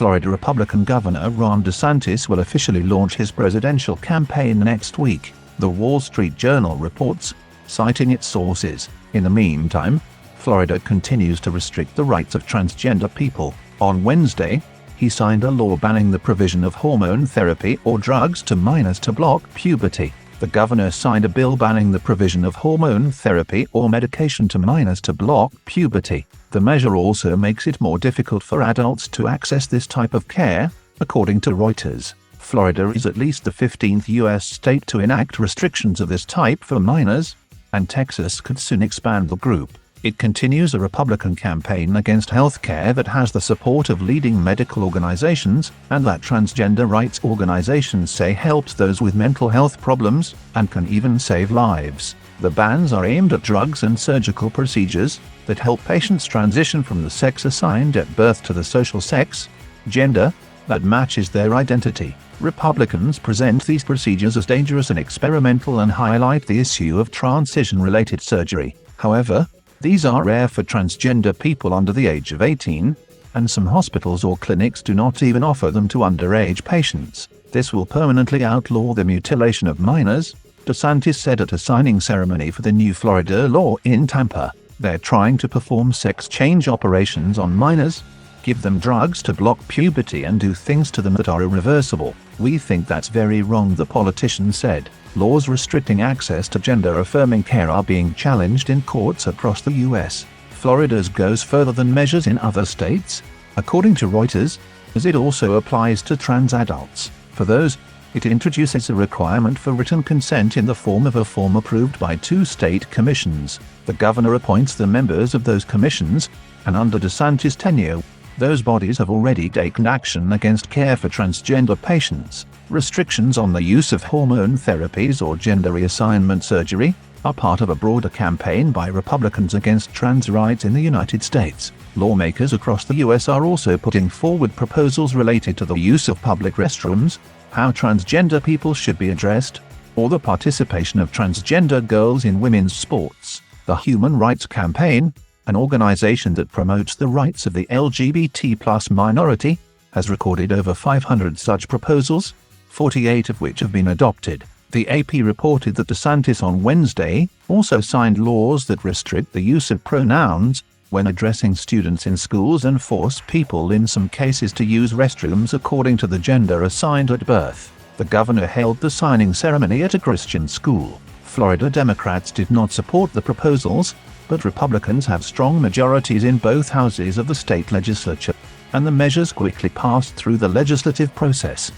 Florida Republican Governor Ron DeSantis will officially launch his presidential campaign next week, the Wall Street Journal reports, citing its sources. In the meantime, Florida continues to restrict the rights of transgender people. On Wednesday, he signed a law banning the provision of hormone therapy or drugs to minors to block puberty. The governor signed a bill banning the provision of hormone therapy or medication to minors to block puberty. The measure also makes it more difficult for adults to access this type of care, according to Reuters. Florida is at least the 15th U.S. state to enact restrictions of this type for minors, and Texas could soon expand the group. It continues a Republican campaign against health care that has the support of leading medical organizations, and that transgender rights organizations say helps those with mental health problems, and can even save lives. The bans are aimed at drugs and surgical procedures that help patients transition from the sex assigned at birth to the social sex, gender, that matches their identity. Republicans present these procedures as dangerous and experimental and highlight the issue of transition-related surgery. However, these are rare for transgender people under the age of 18, and some hospitals or clinics do not even offer them to underage patients. This will permanently outlaw the mutilation of minors, DeSantis said at a signing ceremony for the new Florida law in Tampa. They're trying to perform sex change operations on minors, give them drugs to block puberty and do things to them that are irreversible. We think that's very wrong, the politician said. Laws restricting access to gender-affirming care are being challenged in courts across the U.S. Florida's goes further than measures in other states, according to Reuters, as it also applies to trans adults. For those, it introduces a requirement for written consent in the form of a form approved by 2 state commissions. The governor appoints the members of those commissions, and under DeSantis' tenure, those bodies have already taken action against care for transgender patients. Restrictions on the use of hormone therapies or gender reassignment surgery are part of a broader campaign by Republicans against trans rights in the United States. Lawmakers across the U.S. are also putting forward proposals related to the use of public restrooms, how transgender people should be addressed, or the participation of transgender girls in women's sports. The Human Rights Campaign, an organization that promotes the rights of the LGBT+ minority, has recorded over 500 such proposals, 48 of which have been adopted. The AP reported that DeSantis on Wednesday also signed laws that restrict the use of pronouns when addressing students in schools and force people in some cases to use restrooms according to the gender assigned at birth. The governor held the signing ceremony at a Christian school. Florida Democrats did not support the proposals, but Republicans have strong majorities in both houses of the state legislature, and the measures quickly passed through the legislative process.